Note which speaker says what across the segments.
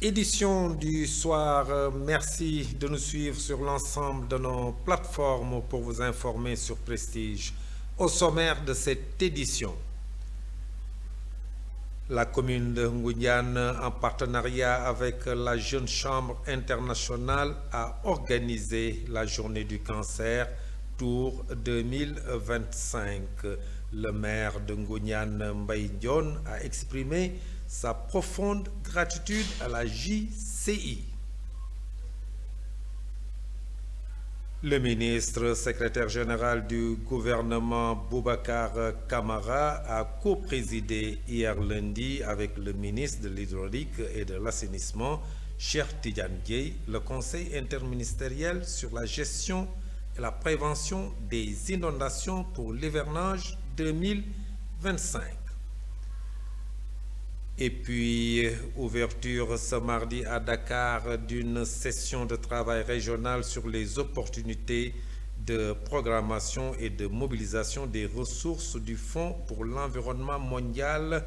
Speaker 1: édition du soir. Merci de nous suivre sur l'ensemble de nos plateformes pour vous informer sur Prestige. Au sommaire de cette édition, la commune de Ngoundiane, en partenariat avec la Jeune Chambre internationale, a organisé la journée du cancer Tour 2025. Le maire de Ngoundiane, Mbaye Ndione, a exprimé sa profonde gratitude à la JCI. Le ministre secrétaire général du gouvernement Boubacar Camara a co-présidé hier lundi avec le ministre de l'Hydraulique et de l'Assainissement, Cheikh Tidiane Dièye, le conseil interministériel sur la gestion et la prévention des inondations pour l'hivernage 2025. Et puis, ouverture ce mardi à Dakar d'une session de travail régionale sur les opportunités de programmation et de mobilisation des ressources du Fonds pour l'environnement mondial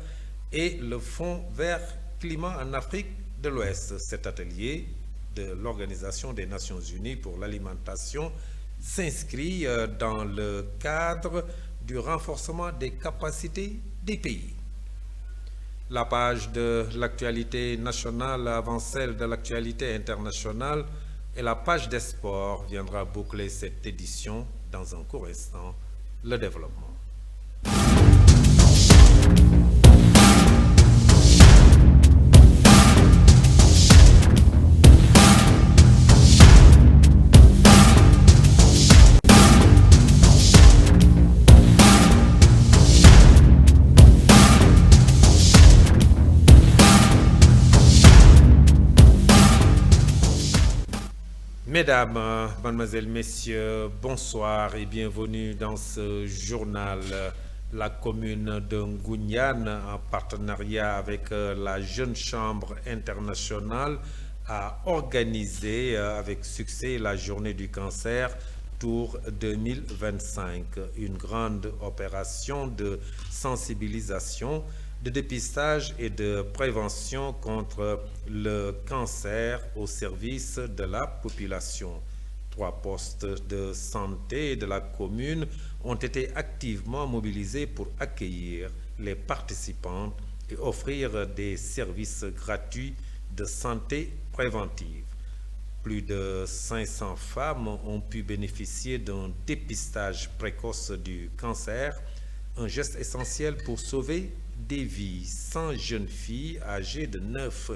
Speaker 1: et le Fonds vert climat en Afrique de l'Ouest. Cet atelier de l'Organisation des Nations Unies pour l'alimentation s'inscrit dans le cadre du renforcement des capacités des pays. La page de l'actualité nationale avant celle de l'actualité internationale et la page des sports viendra boucler cette édition. Dans un court instant, le développement. Mesdames, mademoiselles, messieurs, bonsoir et bienvenue dans ce journal. La commune de Ngoundiane, en partenariat avec la Jeune Chambre internationale, a organisé avec succès la journée du cancer Tour 2025, une grande opération de sensibilisation, de dépistage et de prévention contre le cancer au service de la population. 3 postes de santé de la commune ont été activement mobilisés pour accueillir les participants et offrir des services gratuits de santé préventive. Plus de 500 femmes ont pu bénéficier d'un dépistage précoce du cancer, un geste essentiel pour sauver des vies. 100 jeunes filles âgées de 9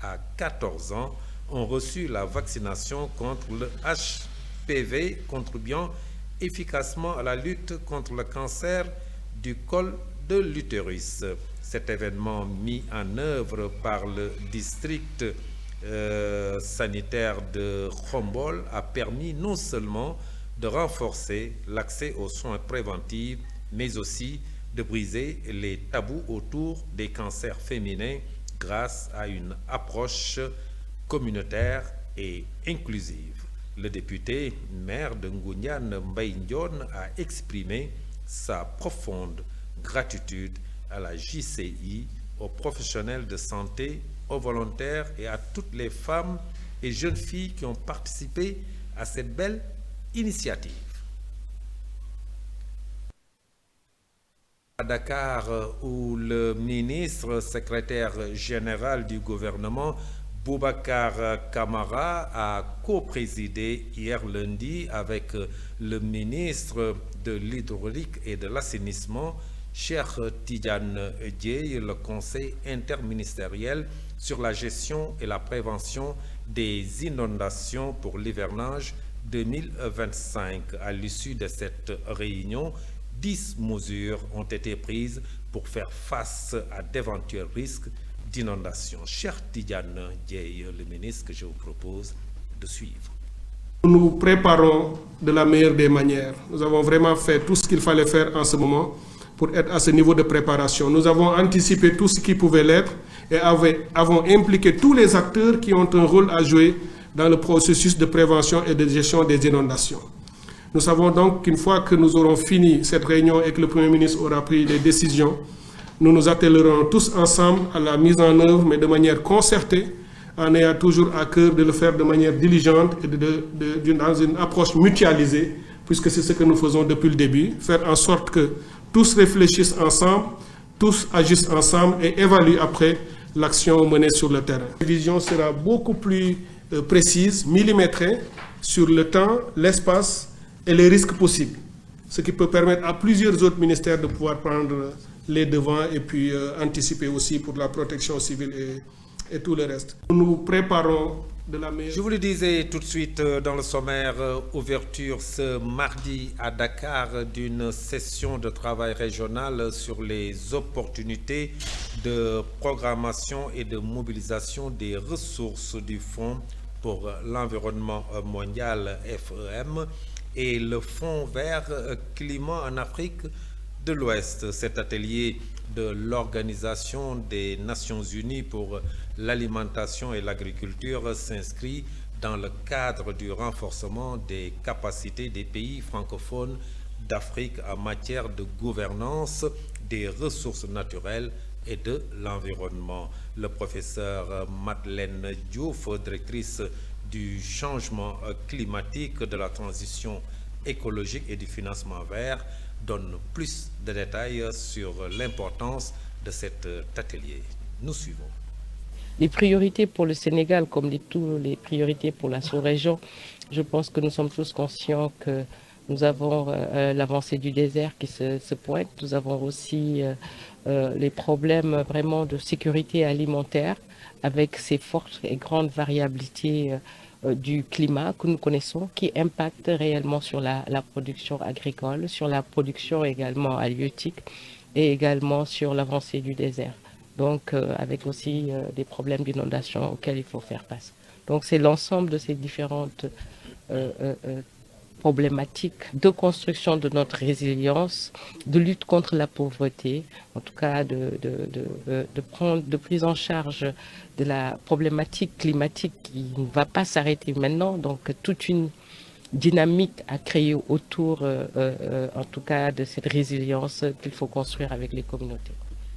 Speaker 1: à 14 ans ont reçu la vaccination contre le HPV, contribuant efficacement à la lutte contre le cancer du col de l'utérus. Cet événement mis en œuvre par le district sanitaire de Khombole a permis non seulement de renforcer l'accès aux soins préventifs, mais aussi de briser les tabous autour des cancers féminins grâce à une approche communautaire et inclusive. Le député maire de Ngoundiane, Mbaye Ndione, a exprimé sa profonde gratitude à la JCI, aux professionnels de santé, aux volontaires et à toutes les femmes et jeunes filles qui ont participé à cette belle initiative. À Dakar, où le ministre secrétaire général du gouvernement, Boubacar Camara, a co-présidé hier lundi avec le ministre de l'Hydraulique et de l'Assainissement, Cheikh Tidiane Dièye, le conseil interministériel sur la gestion et la prévention des inondations pour l'hivernage 2025. À l'issue de cette réunion, 10 mesures ont été prises pour faire face à d'éventuels risques d'inondation. Cheikh Tidiane Dièye, le ministre, que je vous propose de suivre.
Speaker 2: Nous préparons de la meilleure des manières. Nous avons vraiment fait tout ce qu'il fallait faire en ce moment pour être à ce niveau de préparation. Nous avons anticipé tout ce qui pouvait l'être et avons impliqué tous les acteurs qui ont un rôle à jouer dans le processus de prévention et de gestion des inondations. Nous savons donc qu'une fois que nous aurons fini cette réunion et que le Premier ministre aura pris des décisions, nous nous attellerons tous ensemble à la mise en œuvre, mais de manière concertée, en ayant toujours à cœur de le faire de manière diligente et dans une approche mutualisée, puisque c'est ce que nous faisons depuis le début, faire en sorte que tous réfléchissent ensemble, tous agissent ensemble et évaluent après l'action menée sur le terrain. La vision sera beaucoup plus précise, millimétrée, sur le temps, l'espace et les risques possibles, ce qui peut permettre à plusieurs autres ministères de pouvoir prendre les devants et puis anticiper aussi pour la protection civile et tout le reste. Nous préparons de la meilleure...
Speaker 1: Je vous le disais tout de suite dans le sommaire, ouverture ce mardi à Dakar d'une session de travail régional sur les opportunités de programmation et de mobilisation des ressources du Fonds pour l'environnement mondial FEM et le Fonds vert climat en Afrique de l'Ouest. Cet atelier de l'Organisation des Nations Unies pour l'alimentation et l'agriculture s'inscrit dans le cadre du renforcement des capacités des pays francophones d'Afrique en matière de gouvernance des ressources naturelles et de l'environnement. Le professeur Madeleine Diouf, directrice du changement climatique, de la transition écologique et du financement vert, donne plus de détails sur l'importance de cet atelier. Nous suivons.
Speaker 3: Les priorités pour le Sénégal, comme toutes les priorités pour la sous-région, je pense que nous sommes tous conscients que nous avons l'avancée du désert qui se pointe. Nous avons aussi les problèmes vraiment de sécurité alimentaire avec ces fortes et grandes variabilités du climat que nous connaissons, qui impactent réellement sur la production agricole, sur la production également halieutique et également sur l'avancée du désert. Donc avec aussi des problèmes d'inondation auxquels il faut faire face. Donc c'est l'ensemble de ces différentes problématiques de construction de notre résilience, de lutte contre la pauvreté, en tout cas de prise en charge de la problématique climatique qui ne va pas s'arrêter maintenant. Donc toute une dynamique à créer autour, en tout cas, de cette résilience qu'il faut construire avec les communautés.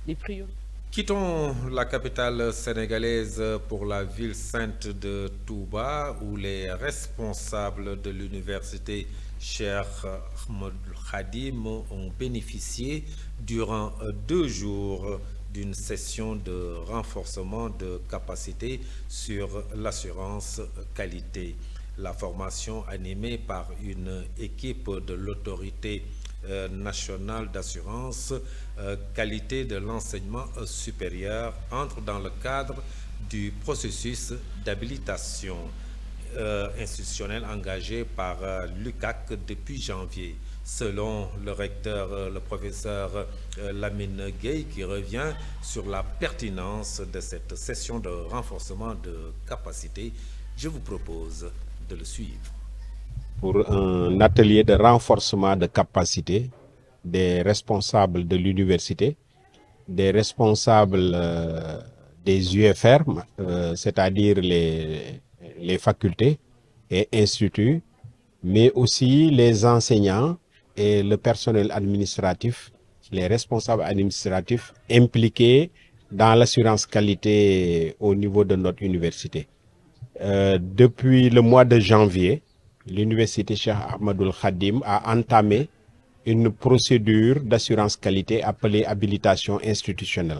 Speaker 3: Les priorités.
Speaker 1: Quittons la capitale sénégalaise pour la ville sainte de Touba, où les responsables de l'université Cheikh Ahmadou Khadim ont bénéficié durant 2 jours d'une session de renforcement de capacité sur l'assurance qualité. La formation animée par une équipe de l'autorité nationale d'assurance qualité de l'enseignement supérieur entre dans le cadre du processus d'habilitation institutionnelle engagé par l'UCAC depuis janvier. Selon le recteur, le professeur Lamine Gueye, qui revient sur la pertinence de cette session de renforcement de capacité, je vous propose de le suivre.
Speaker 4: Pour un atelier de renforcement de capacité des responsables de l'université, des responsables des UFR, c'est-à-dire les facultés et instituts, mais aussi les enseignants et le personnel administratif, les responsables administratifs impliqués dans l'assurance qualité au niveau de notre université. Depuis le mois de janvier, l'université Cheikh Ahmadou Khadim a entamé une procédure d'assurance qualité appelée habilitation institutionnelle.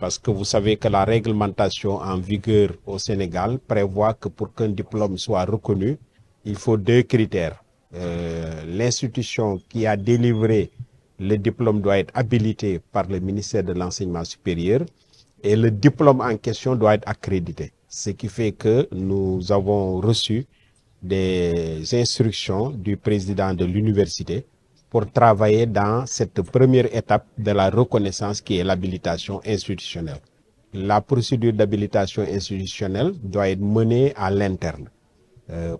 Speaker 4: Parce que vous savez que la réglementation en vigueur au Sénégal prévoit que pour qu'un diplôme soit reconnu, il faut 2 critères. L'institution qui a délivré le diplôme doit être habilitée par le ministère de l'Enseignement supérieur et le diplôme en question doit être accrédité. Ce qui fait que nous avons reçu des instructions du président de l'université pour travailler dans cette première étape de la reconnaissance qui est l'habilitation institutionnelle. La procédure d'habilitation institutionnelle doit être menée à l'interne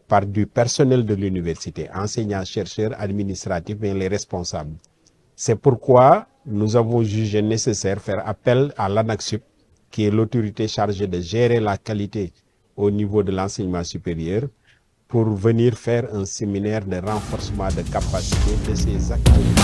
Speaker 4: par du personnel de l'université, enseignants, chercheurs, administratifs et les responsables. C'est pourquoi nous avons jugé nécessaire de faire appel à l'ANAQ-Sup, qui est l'autorité chargée de gérer la qualité au niveau de l'enseignement supérieur, pour venir faire un séminaire de renforcement de capacité de ces activités.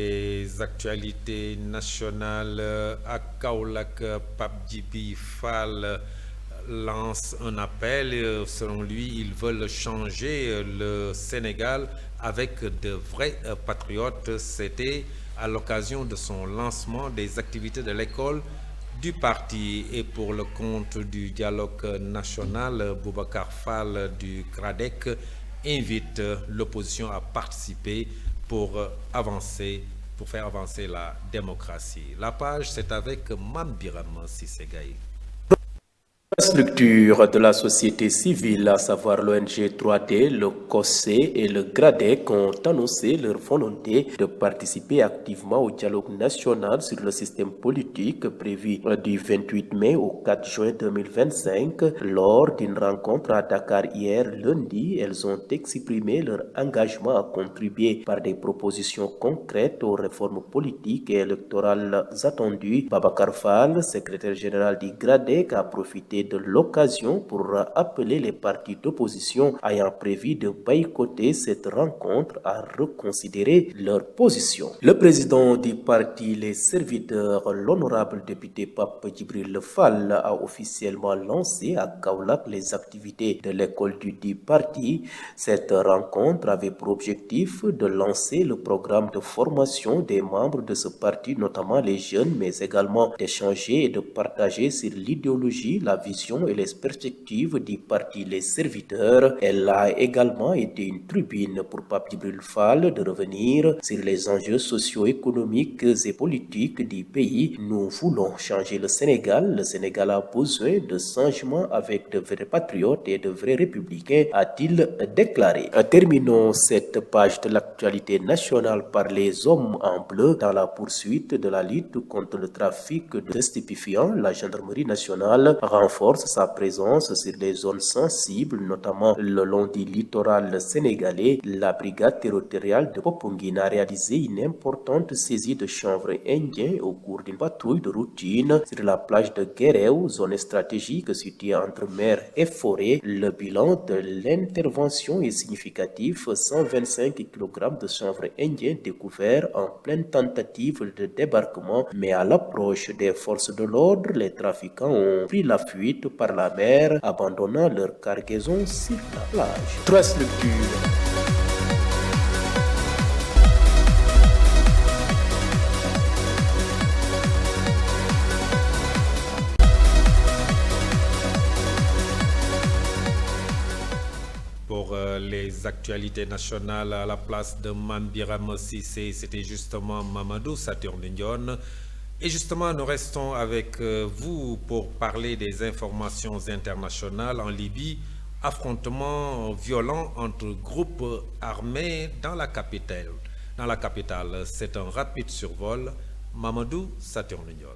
Speaker 1: les actualités nationales, à Kaolack, Pape Djibi Fall lance un appel. Selon lui, ils veulent changer le Sénégal avec de vrais patriotes. C'était à l'occasion de son lancement des activités de l'école du parti. Et pour le compte du dialogue national, Boubacar Fall du CRADEC invite l'opposition à participer pour faire avancer la démocratie. La page, c'est avec Mame Biram Cissé-Gaye.
Speaker 5: La structure de la société civile, à savoir l'ONG 3D, le COSE et le GRADEC, ont annoncé leur volonté de participer activement au dialogue national sur le système politique prévu du 28 mai au 4 juin 2025. Lors d'une rencontre à Dakar hier lundi, elles ont exprimé leur engagement à contribuer par des propositions concrètes aux réformes politiques et électorales attendues. Babacar Fall, secrétaire général du GRADEC, a profité de l'occasion pour appeler les partis d'opposition ayant prévu de boycotter cette rencontre à reconsidérer leur position. Le président du parti Les Serviteurs, l'honorable député Pape Djibril Fall, a officiellement lancé à Kaolack les activités de l'école du parti. Cette rencontre avait pour objectif de lancer le programme de formation des membres de ce parti, notamment les jeunes, mais également d'échanger et de partager sur l'idéologie, la vision et les perspectives du parti Les Serviteurs. Elle a également été une tribune pour Pape Djibril Fall de revenir sur les enjeux socio-économiques et politiques du pays. Nous voulons changer le Sénégal. Le Sénégal a besoin de changements avec de vrais patriotes et de vrais républicains, a-t-il déclaré. Terminons cette page de l'actualité nationale par les hommes en bleu. Dans la poursuite de la lutte contre le trafic de stupéfiants, la gendarmerie nationale renforce sa présence sur les zones sensibles, notamment le long du littoral sénégalais. La brigade territoriale de Popenguine a réalisé une importante saisie de chanvre indien au cours d'une patrouille de routine sur la plage de Guéréo, zone stratégique située entre mer et forêt. Le bilan de l'intervention est significatif, 125 kg de chanvre indien découvert en pleine tentative de débarquement, mais à l'approche des forces de l'ordre, les trafiquants ont pris la fuite par la mer, abandonnant leur cargaison sur la plage. 3 structures.
Speaker 1: Pour les actualités nationales, à la place de Mame Biram Cissé, c'était justement Mamadou Saturne Ndione. Et justement, nous restons avec vous pour parler des informations internationales. En Libye, affrontements violents entre groupes armés dans la capitale. C'est un rapide survol. Mamadou Saturne Ndione.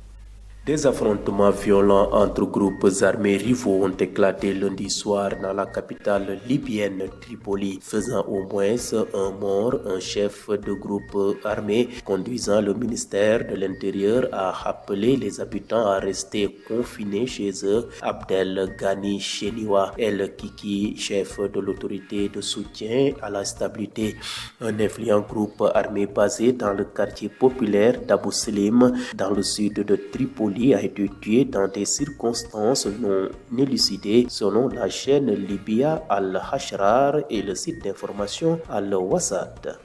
Speaker 5: Des affrontements violents entre groupes armés rivaux ont éclaté lundi soir dans la capitale libyenne Tripoli, faisant au moins un mort. Un chef de groupe armé conduisant le ministère de l'Intérieur a appelé les habitants à rester confinés chez eux. Abdel Ghani Cheniwa El Kiki, chef de l'autorité de soutien à la stabilité, un influent groupe armé basé dans le quartier populaire d'Abou Selim, dans le sud de Tripoli, a été tué dans des circonstances non élucidées selon la chaîne Libya Al-Hashrar et le site d'information Al-Wasat.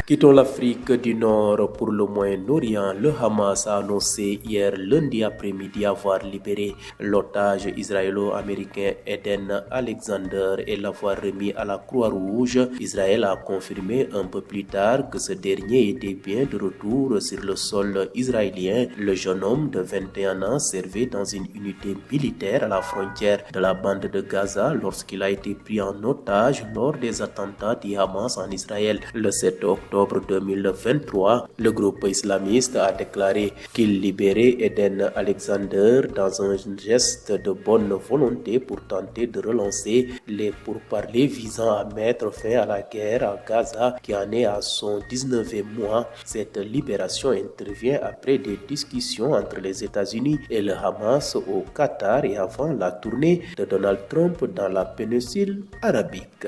Speaker 5: Quittons l'Afrique du Nord pour le Moyen-Orient. Le Hamas a annoncé hier lundi après-midi avoir libéré l'otage israélo-américain Eden Alexander et l'avoir remis à la Croix-Rouge. Israël a confirmé un peu plus tard que ce dernier était bien de retour sur le sol israélien. Le jeune homme de 21 ans servait dans une unité militaire à la frontière de la bande de Gaza lorsqu'il a été pris en otage lors des attentats du Hamas en Israël le 7 octobre 2023, le groupe islamiste a déclaré qu'il libérait Eden Alexander dans un geste de bonne volonté pour tenter de relancer les pourparlers visant à mettre fin à la guerre à Gaza qui en est à son 19e mois. Cette libération intervient après des discussions entre les États-Unis et le Hamas au Qatar et avant la tournée de Donald Trump dans la péninsule arabique.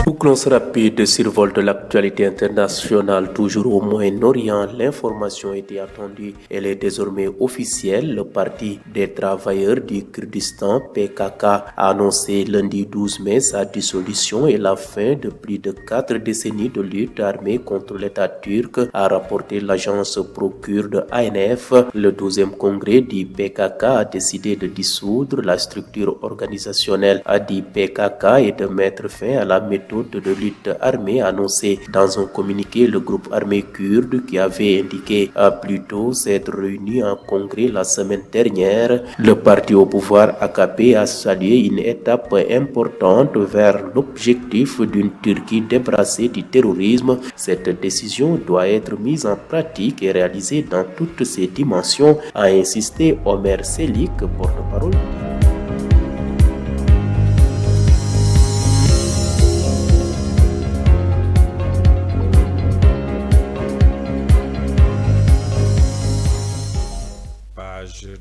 Speaker 5: Tout Bouclons ce rapide survol de l'actualité internationale, toujours au Moyen-Orient. L'information était attendue. Elle est désormais officielle. Le Parti des travailleurs du Kurdistan, PKK, a annoncé lundi 12 mai sa dissolution et la fin de plus de 4 décennies de lutte armée contre l'État turc, a rapporté l'agence pro-kurde ANF. Le 12e congrès du PKK a décidé de dissoudre la structure organisationnelle du PKK et de mettre fin à la méthode de lutte armée annoncée dans un communiqué. Le groupe armé kurde, qui avait indiqué plus tôt s'être réuni en congrès la semaine dernière. Le parti au pouvoir AKP a salué une étape importante vers l'objectif d'une Turquie débarrassée du terrorisme. Cette décision doit être mise en pratique et réalisée dans toutes ses dimensions, a insisté Omer Selik, porte-parole.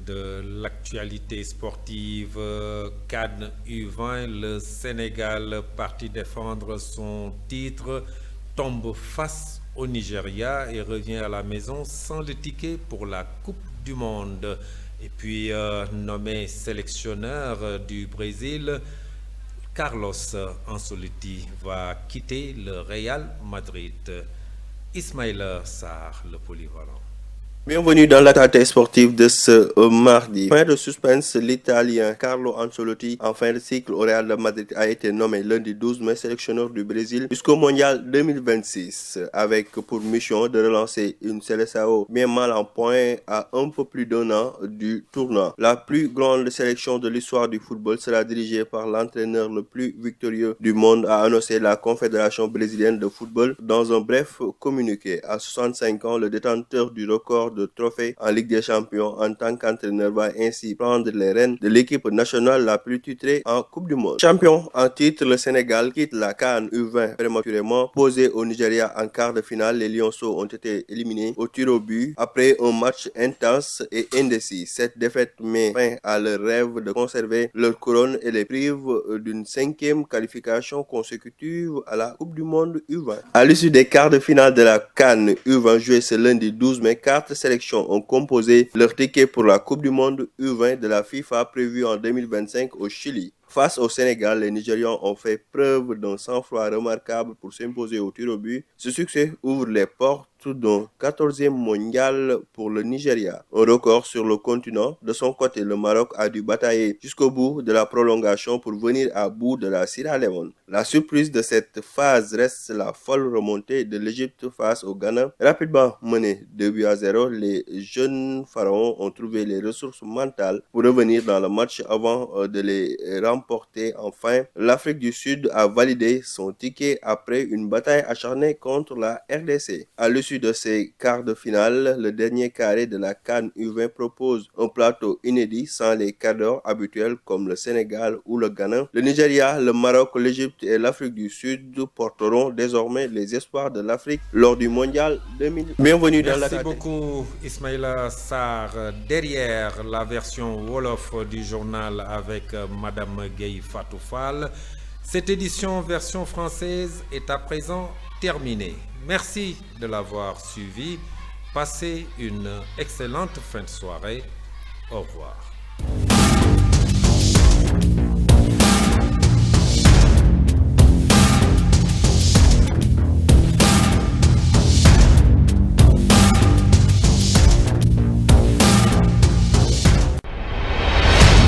Speaker 1: De l'actualité sportive, CAN U20, le Sénégal, parti défendre son titre, tombe face au Nigeria et revient à la maison sans le ticket pour la Coupe du Monde. Et puis, nommé sélectionneur du Brésil, Carlos Ancelotti va quitter le Real Madrid. Ismaïla Sarr, le polyvalent.
Speaker 6: Bienvenue dans l'actualité sportive de ce mardi. Fin de suspense, l'Italien Carlo Ancelotti, en fin de cycle au Real de Madrid, a été nommé lundi 12 mai sélectionneur du Brésil jusqu'au Mondial 2026, avec pour mission de relancer une Seleção bien mal en point à un peu plus d'un an du tournoi. La plus grande sélection de l'histoire du football sera dirigée par l'entraîneur le plus victorieux du monde, a annoncé la Confédération brésilienne de football dans un bref communiqué. À 65 ans, le détenteur du record de trophées en Ligue des Champions en tant qu'entraîneur va ainsi prendre les rênes de l'équipe nationale la plus titrée en Coupe du Monde. Champion en titre, le Sénégal quitte la CAN U20 prématurément. Posé au Nigeria en quart de finale, les Lionceaux ont été éliminés au tir au but après un match intense et indécis. Cette défaite met fin à leur rêve de conserver leur couronne et les prive d'une 5e qualification consécutive à la Coupe du Monde U20. À l'issue des quarts de finale de la CAN U20 jouée ce lundi 12 mai, 4 sélections ont composé leur ticket pour la Coupe du Monde U20 de la FIFA prévue en 2025 au Chili. Face au Sénégal, les Nigérians ont fait preuve d'un sang-froid remarquable pour s'imposer au tir au but. Ce succès ouvre les portes d'un 14e mondial pour le Nigeria. Un record sur le continent. De son côté, le Maroc a dû batailler jusqu'au bout de la prolongation pour venir à bout de la Sierra Leone. La surprise de cette phase reste la folle remontée de l'Égypte face au Ghana. Rapidement menés 2-0, les jeunes pharaons ont trouvé les ressources mentales pour revenir dans le match avant de les remporter. Enfin, l'Afrique du Sud a validé son ticket après une bataille acharnée contre la RDC. À l'issue de ces quarts de finale, le dernier carré de la CAN U20 propose un plateau inédit sans les cadres habituels comme le Sénégal ou le Ghana. Le Nigeria, le Maroc, l'Égypte et l'Afrique du Sud porteront désormais les espoirs de l'Afrique lors du Mondial 2000. Bienvenue dans la
Speaker 1: Merci beaucoup Ismaïla Sarr. Derrière la version Wolof du journal avec Madame Gueye Fatoufal, cette édition version française est à présent terminée. Merci de l'avoir suivi. Passez une excellente fin de soirée. Au revoir.